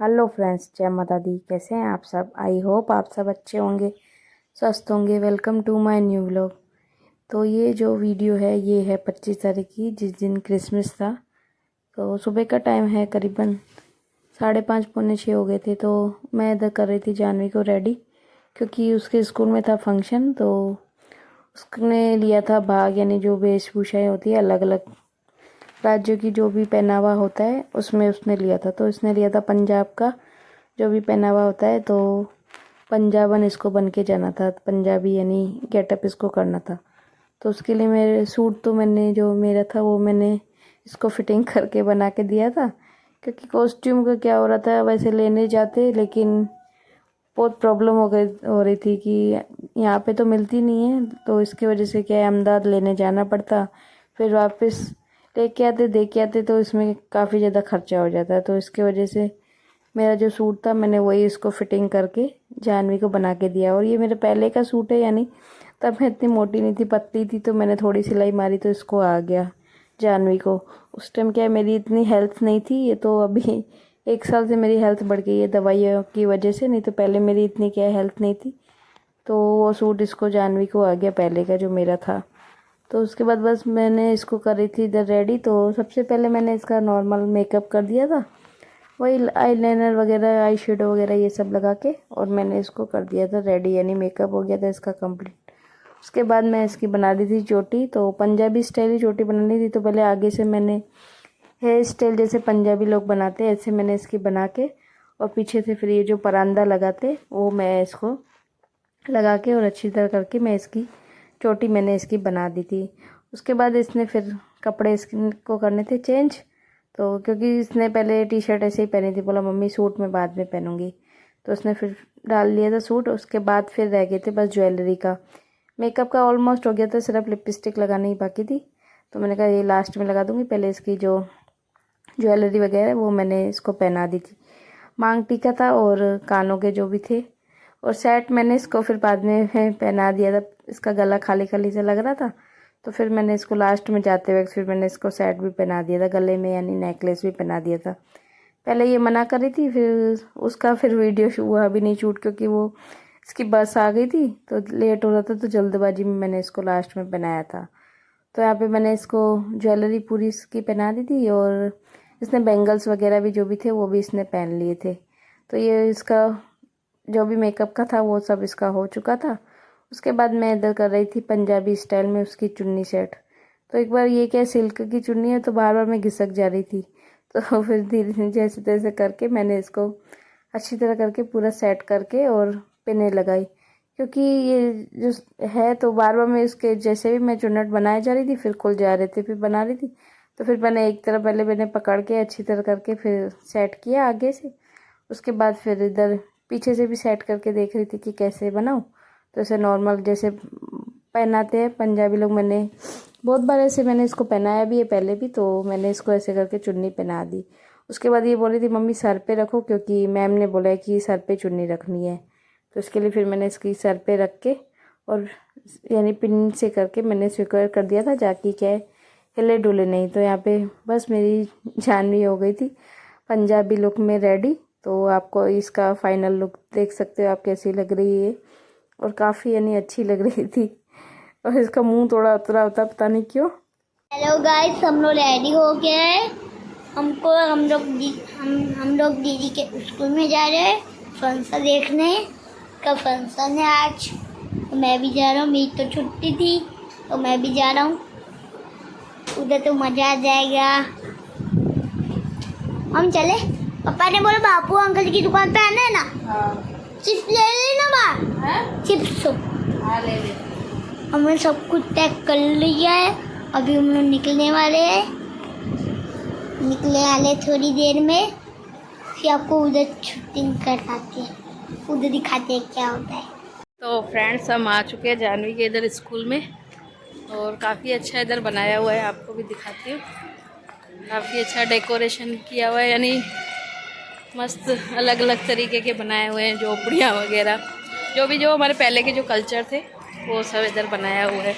Hello friends, जय माता दी। कैसे हैं आप सब? आई होप आप सब अच्छे होंगे, स्वस्थ होंगे। Welcome to my new vlog. तो ये जो वीडियो है ये है 25 तारीख की, जिस दिन क्रिसमस था। तो सुबह का टाइम है, करीबन 5:30 पौने 6 हो गए थे। तो मैं इधर कर रही थी जानवी को रेडी, क्योंकि उसके स्कूल में था फंक्शन। तो उसने लिया था भाग, यानी जो वेशभूषाएँ होती है अलग अलग राज्यों की, जो भी पहनावा होता है उसमें उसने लिया था। तो इसने लिया था पंजाब का जो भी पहनावा होता है, तो पंजाबन इसको बन के जाना था, पंजाबी यानी गेटअप इसको करना था। तो उसके लिए मेरे सूट तो मैंने जो मेरा था वो मैंने इसको फिटिंग करके बना के दिया था, क्योंकि कॉस्ट्यूम का क्या हो रहा था, वैसे लेने जाते लेकिन बहुत प्रॉब्लम हो रही थी कि यहाँ पे तो मिलती नहीं है। तो इसकी वजह से क्या है, अहमदाबाद लेने जाना पड़ता, फिर वापस लेके आते दे के आते, तो इसमें काफ़ी ज़्यादा खर्चा हो जाता है। तो इसकी वजह से मेरा जो सूट था मैंने वही इसको फिटिंग करके जानवी को बना के दिया। और ये मेरे पहले का सूट है, यानी तब मैं इतनी मोटी नहीं थी, पतली थी, तो मैंने थोड़ी सिलाई मारी तो इसको आ गया जानवी को। उस टाइम क्या है, मेरी इतनी हेल्थ नहीं थी। ये तो अभी 1 साल से मेरी हेल्थ बढ़ गई है दवाइयों की वजह से, नहीं तो पहले मेरी इतनी क्या हेल्थ नहीं थी। तो वो सूट इसको जानवी को आ गया पहले का जो मेरा था। तो उसके बाद बस मैंने इसको कर रही थी इधर रेडी। तो सबसे पहले मैंने इसका नॉर्मल मेकअप कर दिया था, वही आईलाइनर वगैरह, आई शेडो वगैरह ये सब लगा के, और मैंने इसको कर दिया था रेडी, यानी मेकअप हो गया था इसका कंप्लीट। उसके बाद मैं इसकी बना दी थी चोटी। तो पंजाबी स्टाइल ही चोटी बनानी थी, तो पहले आगे से मैंने हेयर स्टाइल जैसे पंजाबी लोग बनाते हैं ऐसे मैंने इसकी बना के, और पीछे से फिर ये जो परांदा लगाते वो मैं इसको लगा के और अच्छी तरह करके मैं इसकी चोटी मैंने इसकी बना दी थी। उसके बाद इसने फिर कपड़े इसको करने थे चेंज। तो क्योंकि इसने पहले टी शर्ट ऐसे ही पहनी थी, बोला मम्मी सूट में बाद में पहनूंगी, तो उसने फिर डाल लिया था सूट। उसके बाद फिर रह गए थे बस ज्वेलरी का। मेकअप का ऑलमोस्ट हो गया था, सिर्फ लिपस्टिक लगानी ही बाकी थी। तो मैंने कहा ये लास्ट में लगा दूंगी, पहले इसकी जो ज्वेलरी वगैरह वो मैंने इसको पहना दी थी। मांग टीका था और कानों के जो भी थे, और सेट मैंने इसको फिर बाद में पहना दिया था। इसका गला खाली खाली से लग रहा था, तो फिर मैंने इसको लास्ट में जाते वक्त फिर मैंने इसको सेट भी पहना दिया था गले में, यानी नेकलेस भी पहना दिया था। पहले ये मना कर रही थी, फिर उसका फिर वीडियो हुआ भी नहीं शूट, क्योंकि वो इसकी बस आ गई थी तो लेट हो रहा था, तो जल्दबाजी में मैंने इसको लास्ट में पहनाया था। तो यहाँ पे मैंने इसको ज्वेलरी पूरी इसकी पहना दी थी, और इसने बैंगल्स वगैरह भी जो भी थे वो भी इसने पहन लिए थे। तो ये इसका जो भी मेकअप का था वो सब इसका हो चुका था। उसके बाद मैं इधर कर रही थी पंजाबी स्टाइल में उसकी चुन्नी सेट। तो एक बार ये क्या सिल्क की चुन्नी है, तो बार बार मैं घिसक जा रही थी। तो फिर धीरे धीरे जैसे तैसे करके मैंने इसको अच्छी तरह करके पूरा सेट करके और पिने लगाई, क्योंकि ये जो है तो बार बार मैं इसके जैसे भी मैं चुन्नट बनाए जा रही थी फिर खुल जा रहे थे, फिर बना रही थी। तो फिर मैंने एक तरफ पहले मैंने पकड़ के अच्छी तरह करके फिर सेट किया आगे से। उसके बाद फिर इधर पीछे से भी सेट करके देख रही थी कि कैसे बनाऊँ। तो ऐसे नॉर्मल जैसे पहनाते हैं पंजाबी लोग, मैंने बहुत बार ऐसे मैंने इसको पहनाया भी है पहले भी, तो मैंने इसको ऐसे करके चुन्नी पहना दी। उसके बाद ये बोल रही थी मम्मी सर पे रखो, क्योंकि मैम ने बोला है कि सर पे चुन्नी रखनी है। तो इसके लिए फिर मैंने इसकी सर पे रख के और यानी पिन से करके मैंने सिक्योर कर दिया था, जाकि क्या है हिले डुले नहीं। तो यहाँ पे बस मेरी जानवी हो गई थी पंजाबी लुक में रेडी। तो आपको इसका फाइनल लुक देख सकते हो आप कैसी लग रही है, और काफ़ी यानी अच्छी लग रही थी। और इसका मुंह थोड़ा उतरा होता पता नहीं क्यों। हेलो गाइस, हम लोग रेडी हो गए हैं। हम लोग दीदी के स्कूल में जा रहे हैं फंक्शन देखने का। फंक्शन है आज, तो मैं भी जा रहा हूँ। मेरी तो छुट्टी थी तो मैं भी जा रहा हूँ। उधर तो मज़ा आ जाएगा। हम चले। पापा ने बोला बापू अंकल की दुकान पे आना है ना। चिप्स ले लेना बाहर। चिप्स हमने सब कुछ पैक कर लिया है। अभी हम लोग निकलने वाले हैं, निकलने वाले थोड़ी देर में। फिर आपको उधर शूटिंग करवाते हैं, उधर दिखाते हैं क्या होता है। तो फ्रेंड्स हम आ चुके हैं जानवी के इधर स्कूल में, और काफ़ी अच्छा इधर बनाया हुआ है, आपको भी दिखाती हूँ। काफ़ी अच्छा डेकोरेशन किया हुआ है, यानी मस्त अलग अलग तरीके के बनाए हुए हैं, झोपड़ियाँ वगैरह जो हमारे पहले के जो कल्चर थे वो सब इधर बनाया हुआ है।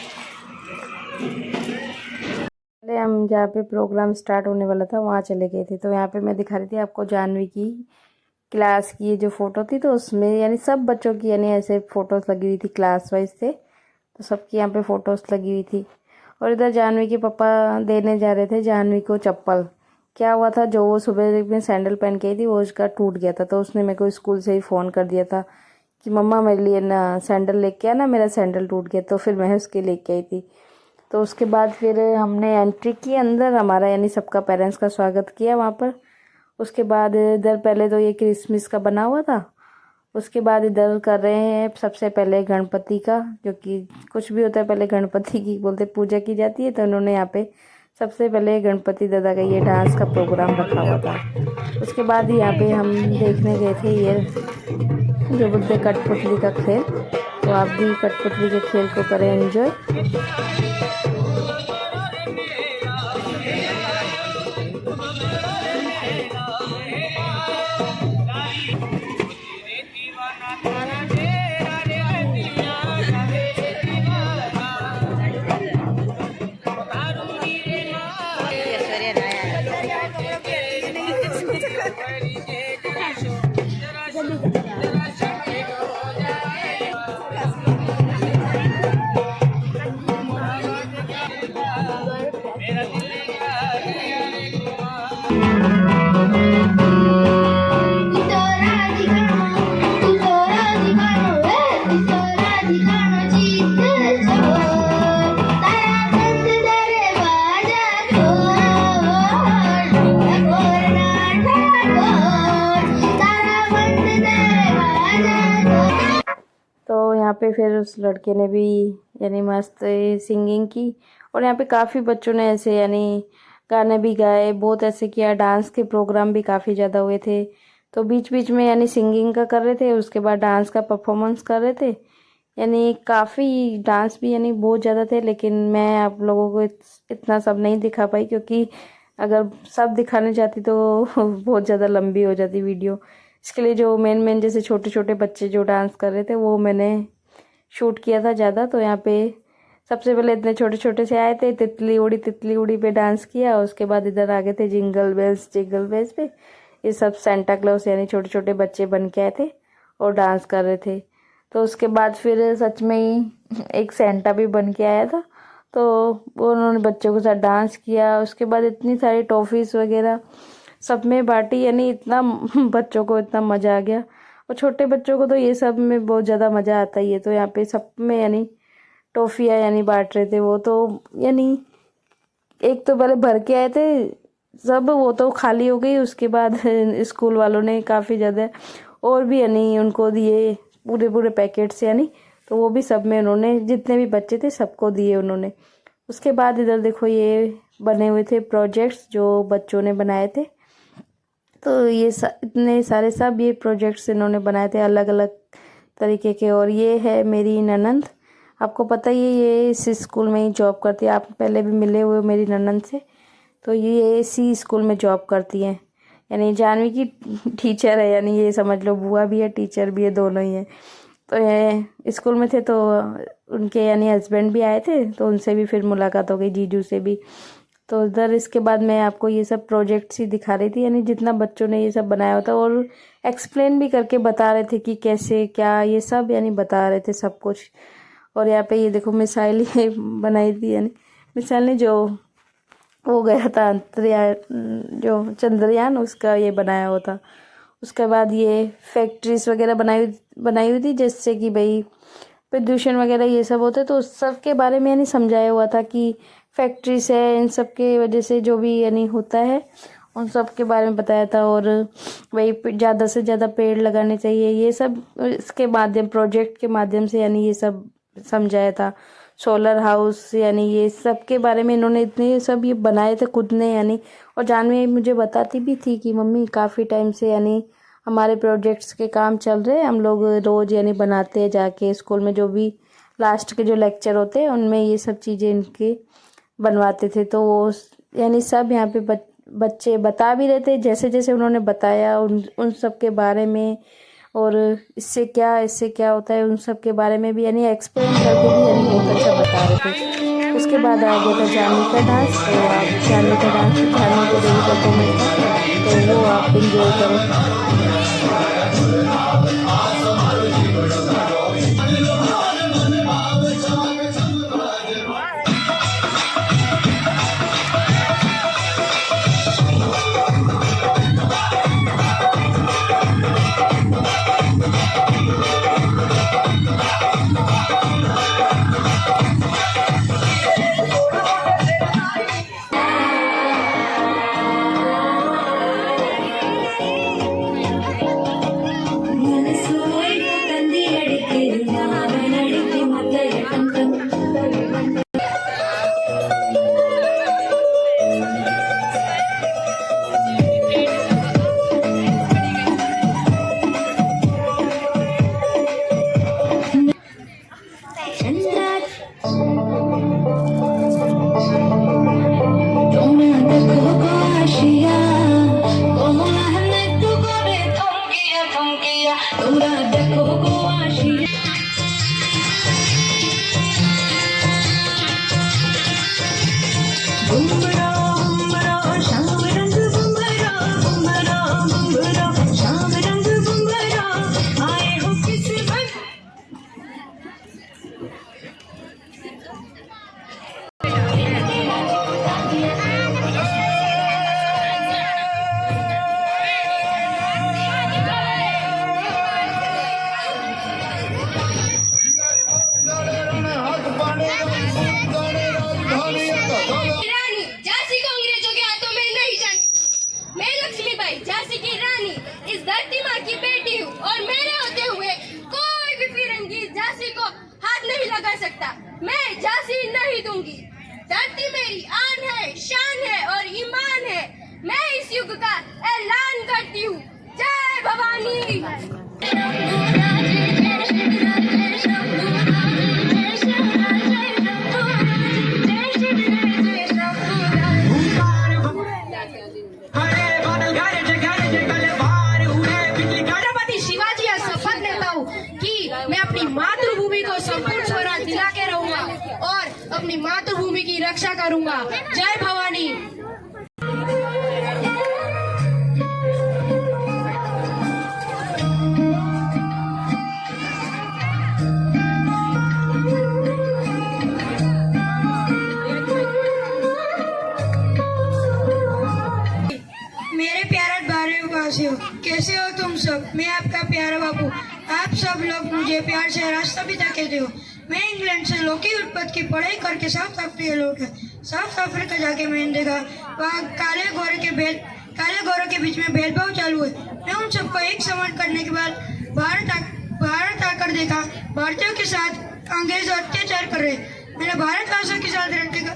पहले हम जहाँ पे प्रोग्राम स्टार्ट होने वाला था वहाँ चले गए थे। तो यहाँ पे मैं दिखा रही थी आपको जानवी की क्लास की ये जो फ़ोटो थी, तो उसमें यानी सब बच्चों की यानी ऐसे फ़ोटोज़ लगी हुई थी क्लास वाइज से, तो सबकी यहाँ पे फ़ोटोज़ लगी हुई थी। और इधर जानवी के पापा देने जा रहे थे जानवी को चप्पल। क्या हुआ था, जो वो सुबह में सैंडल पहन के आई थी वो उसका टूट गया था, तो उसने मेरे को स्कूल से ही फ़ोन कर दिया था कि मम्मा मेरे लिए ना सैंडल लेके आना, मेरा सैंडल टूट गया। तो फिर मैं उसके लेके आई थी। तो उसके बाद फिर हमने एंट्री की अंदर, हमारा यानी सबका पेरेंट्स का स्वागत किया वहाँ पर। उसके बाद इधर पहले तो ये क्रिसमस का बना हुआ था, उसके बाद इधर कर रहे हैं सबसे पहले गणपति का, जो कि कुछ भी होता है पहले गणपति की बोलते पूजा की जाती है। तो उन्होंने यहाँ पे सबसे पहले गणपति दादा का ये डांस का प्रोग्राम रखा हुआ था। उसके बाद यहाँ पे हम देखने गए थे ये जो बोलते कठपुतली का खेल, तो आप भी कठपुतली के खेल को करें एंजॉय। तो यहाँ पे फिर उस लड़के ने भी यानी मस्त सिंगिंग की, और यहाँ पे काफ़ी बच्चों ने ऐसे यानी गाने भी गाए, बहुत ऐसे किया, डांस के प्रोग्राम भी काफ़ी ज़्यादा हुए थे। तो बीच बीच में यानी सिंगिंग का कर रहे थे, उसके बाद डांस का परफॉर्मेंस कर रहे थे, यानी काफ़ी डांस भी यानी बहुत ज़्यादा थे। लेकिन मैं आप लोगों को इतना सब नहीं दिखा पाई, क्योंकि अगर सब दिखाने जाती तो बहुत ज़्यादा लंबी हो जाती वीडियो। इसके लिए जो मेन जैसे छोटे छोटे बच्चे जो डांस कर रहे थे वो मैंने शूट किया था ज़्यादा। तो यहाँ पे सबसे पहले इतने छोटे छोटे से आए थे, तितली उड़ी पे डांस किया। उसके बाद इधर आ गए थे जिंगल बेल्स पे, ये सब सेंटा क्लॉज यानी छोटे छोटे बच्चे बन के आए थे और डांस कर रहे थे। तो उसके बाद फिर सच में ही एक सेंटा भी बन के आया था, तो वो उन्होंने बच्चों के साथ डांस किया। उसके बाद इतनी सारी टॉफ़ीज़ वगैरह सब में बांटी, यानी इतना बच्चों को इतना मज़ा आ गया। और छोटे बच्चों को तो ये सब में बहुत ज़्यादा मज़ा आता ही है। तो यहाँ पे सब में यानी टॉफ़ियाँ यानी बांट रहे थे वो, तो यानी एक तो पहले भर के आए थे सब, वो तो खाली हो गई। उसके बाद स्कूल वालों ने काफ़ी ज़्यादा और भी यानी उनको दिए पूरे पैकेट्स यानी, तो वो भी सब में उन्होंने जितने भी बच्चे थे सबको दिए उन्होंने। उसके बाद इधर देखो ये बने हुए थे प्रोजेक्ट्स जो बच्चों ने बनाए थे। तो ये इतने सारे सब ये प्रोजेक्ट्स इन्होंने बनाए थे अलग अलग तरीके के। और ये है मेरी ननंद, आपको पता ही है ये इस स्कूल में ही जॉब करती है, आप पहले भी मिले हुए मेरी ननंद से। तो ये इसी स्कूल में जॉब करती हैं, यानी जानवी की टीचर है, यानी ये समझ लो बुआ भी है टीचर भी है, दोनों ही है। तो ये स्कूल में थे तो उनके यानी हस्बैंड भी आए थे, तो उनसे भी फिर मुलाकात हो गई, जीजू से भी। तो इधर इसके बाद मैं आपको ये सब प्रोजेक्ट्स ही दिखा रही थी, यानी जितना बच्चों ने ये सब बनाया होता, और एक्सप्लेन भी करके बता रहे थे कि कैसे क्या ये सब यानी बता रहे थे सब कुछ। और यहाँ पे ये देखो मिसाइल ये बनाई थी, यानी मिसाइल ने जो वो गया था अंतरियान जो चंद्रयान, उसका ये बनाया हुआ था। उसके बाद ये फैक्ट्रीज वगैरह बनाई हुई थी, जिससे कि भाई प्रदूषण वगैरह ये सब होते, तो उस सब के बारे में यानी समझाया हुआ था कि फैक्ट्रीज है इन सब के वजह से जो भी यानी होता है उन सब के बारे में बताया था। और वही ज़्यादा से ज़्यादा पेड़ लगाने चाहिए, ये सब इसके माध्यम प्रोजेक्ट के माध्यम से यानी ये सब समझाया था। सोलर हाउस यानी ये सब के बारे में इन्होंने इतने सब ये बनाए थे खुद ने यानी। और जानवी मुझे बताती भी थी कि मम्मी काफ़ी टाइम से यानी हमारे प्रोजेक्ट्स के काम चल रहे हैं, हम लोग रोज़ यानी बनाते हैं जाके स्कूल में, जो भी लास्ट के जो लेक्चर होते हैं उनमें ये सब चीज़ें इनके बनवाते थे। तो वो यानी सब यहाँ पे बच्चे बता भी रहे थे, जैसे जैसे उन्होंने बताया उन सब के बारे में, और इससे क्या होता है उन सब के बारे में भी यानी एक्सप्लेन करके भी यानी बहुत अच्छा बता रहे थे। उसके बाद आ गया था जानवी का डांस, तो आप जानवी का डांस जानवी को देवी परफॉर्मेंस था, तो वो आप इंजॉय करो। झांसी की रानी, इस धरती माँ की बेटी हूँ और मेरे होते हुए कोई भी फिरंगी झांसी को हाथ नहीं लगा सकता। मैं झांसी नहीं दूंगी। धरती मेरी आन है, शान है और ईमान है। मैं इस युग का ऐलान करती हूँ। जय भवानी। मातृभूमि को संपूर्ण स्वराज दिला के रहूंगा और अपनी मातृभूमि की रक्षा करूंगा। जय भवानी। मेरे प्यारे भारतवासियों, कैसे हो तुम सब? मैं आपका प्यारा बापू। आप सब लोग मुझे प्यार से रास्ता भी कहते हो। मैं इंग्लैंड से लौकी उत्पत्ति की पढ़ाई करके साउथ अफ्रीका जाके मैंने देखा वहाँ काले गोरे के बीच में भेदभाव चालू है। मैं उन सबको एक समान करने के बाद भारत आकर देखा भारतीयों के साथ अंग्रेज अत्याचार कर रहे। मैंने भारतवासियों के साथ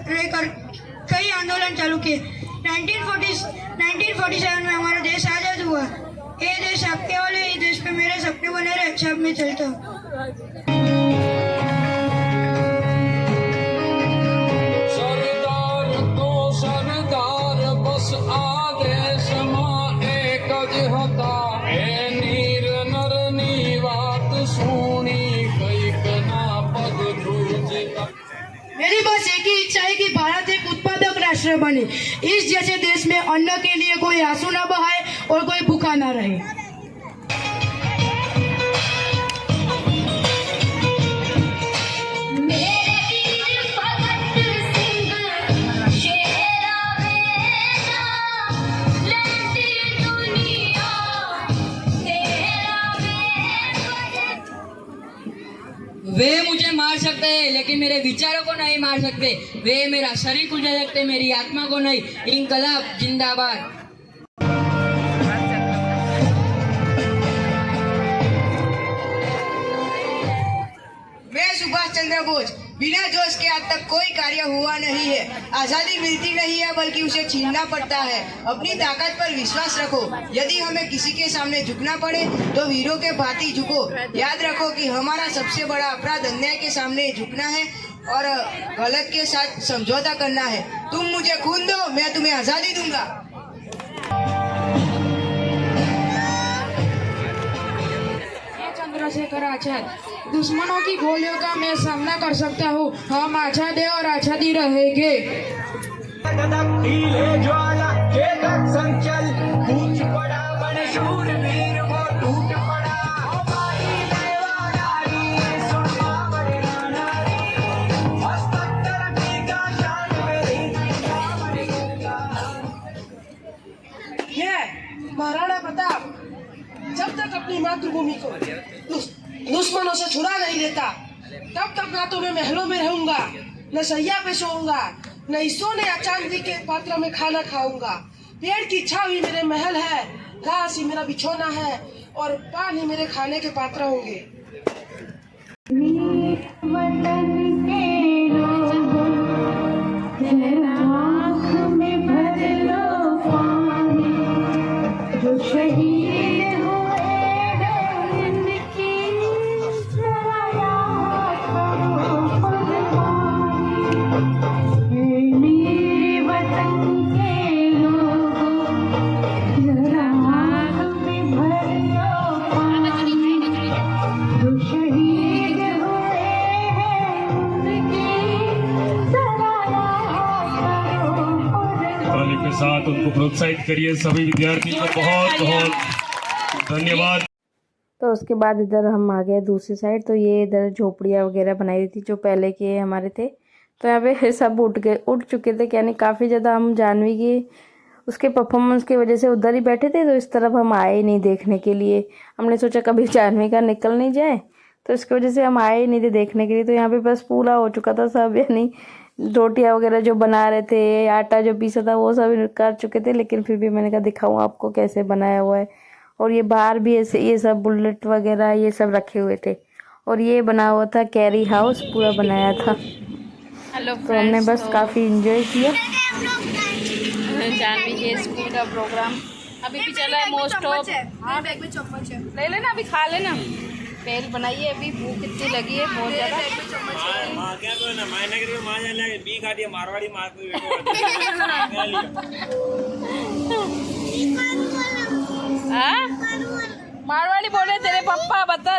रहकर कई आंदोलन चालू किए। 1947 में हमारा देश आजाद हुआ। ये देश आपके वाले, ये देश पे मेरे सपने बने रहे। सब में चलता हूँ। सरदार बस आदेश मां एक ज हता ए नीर नरनी बात सुनी कैक ना पग धूज। मेरी बस एक ही इच्छा है कि भारत एक उत्पादक राष्ट्र बने। इस जैसे देश में अन्न के लिए कोई आंसू न बहाए और कोई भूखा न रहे। वे मुझे मार सकते हैं लेकिन मेरे विचारों को नहीं मार सकते। वे मेरा शरीर को ले सकते, मेरी आत्मा को नहीं। इंकलाब जिंदाबाद। मैं सुभाष चंद्र बोस। बिना जोश के आज तक कोई कार्य हुआ नहीं है। आजादी मिलती नहीं है बल्कि उसे छीनना पड़ता है। अपनी ताकत पर विश्वास रखो। यदि हमें किसी के सामने झुकना पड़े तो वीरों के भांति झुको। याद रखो कि हमारा सबसे बड़ा अपराध अन्याय के सामने झुकना है और गलत के साथ समझौता करना है। तुम मुझे खून दो, मैं तुम्हें आजादी दूंगा। चंद्रशेखर आजाद। दुश्मनों की गोलियों का मैं सामना कर सकता हूँ। हम आजाद है और आजादी रहेंगे। ज्वाला चेतक संचल, कूच पड़ा बन शूरवीर वो अपनी मातृभूमि को दुश्मनों से छुड़ा नहीं देता, तब तक ना तो मैं महलों में रहूंगा, न सैया पे सोऊंगा, न सोने या चांदी के पात्र में खाना खाऊंगा। पेड़ की छाव ही मेरे महल है, घास ही मेरा बिछौना है और पान ही मेरे खाने के पात्र होंगे। के साथ उनको प्रोत्साहित करिए। सभी विद्यार्थियों को बहुत बहुत धन्यवाद। तो उसके बाद इधर हम आ गए दूसरी साइड। तो ये इधर झोपड़ियाँ वगैरह बनाई हुई थी जो पहले के हमारे थे। तो यहाँ पे सब उठ चुके थे, यानी काफ़ी ज़्यादा हम जानवी की उसके परफॉर्मेंस की वजह से उधर ही बैठे थे। तो इस तरफ हम आए नहीं देखने के लिए। हमने सोचा कभी जानवी का निकल नहीं जाए, तो इसकी वजह से हम आए नहीं थे देखने के लिए। तो यहाँ पे बस पूरा हो चुका था सब, यानी रोटियां वगैरह जो बना रहे थे, आटा जो पीसा था वो सब कर चुके थे। लेकिन फिर भी मैंने कहा दिखाऊं आपको कैसे बनाया हुआ है। और ये बाहर भी ऐसे ये सब बुलेट वगैरह ये सब रखे हुए थे। और ये बना हुआ था कैरी हाउस, पूरा बनाया था। तो हमने बस काफ़ी इंजॉय किया। जानवी के स्कूल का प्रोग्राम अभी भी चला है। मोस्ट ऑफ बैग में चम्मच है, ले लेना, अभी खा लेना। बेल बनाइए, अभी भूख कितनी लगी है बहुत ज़्यादा। मारवाड़ी बोले तेरे पप्पा बता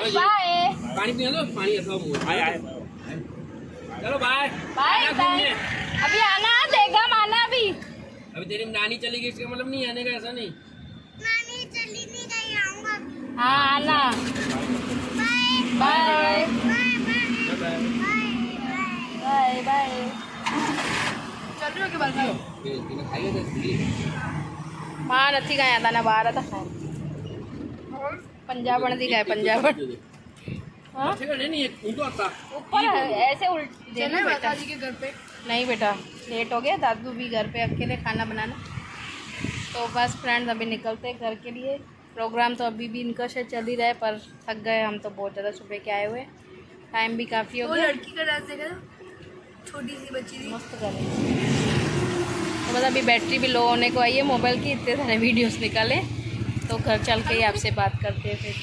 बाय। पानी पिया लो, पानी आए चलो बाय बाय बाय। अभी आना देगा माना अभी तेरी नानी चली गई, इसका मतलब नहीं आने का, ऐसा नहीं। नानी चली नहीं गई, आऊंगा। हाँ आना। Bye bye bye. चल रही हो के बाद मां नहीं गया था ना, बाहर था पंजाब दिखाए पंजाब ऊपर ऐसे चले माता जी के घर पे। नहीं बेटा, लेट हो गया, दादू भी घर पे अकेले खाना बनाना। तो बस फ्रेंड्स अभी निकलते हैं घर के लिए। प्रोग्राम तो अभी भी इनका से चल ही रहा है, पर थक गए हम तो बहुत ज़्यादा सुबह के आए हुए। टाइम भी काफ़ी हो गया। लड़की का डांस देखा, छोटी सी बच्ची थी, मस्त कर रही है। तो बस अभी बैटरी भी लो होने को आई है मोबाइल की, इतने सारे वीडियोस निकाले। तो घर चल के ही आपसे बात करते हैं फिर।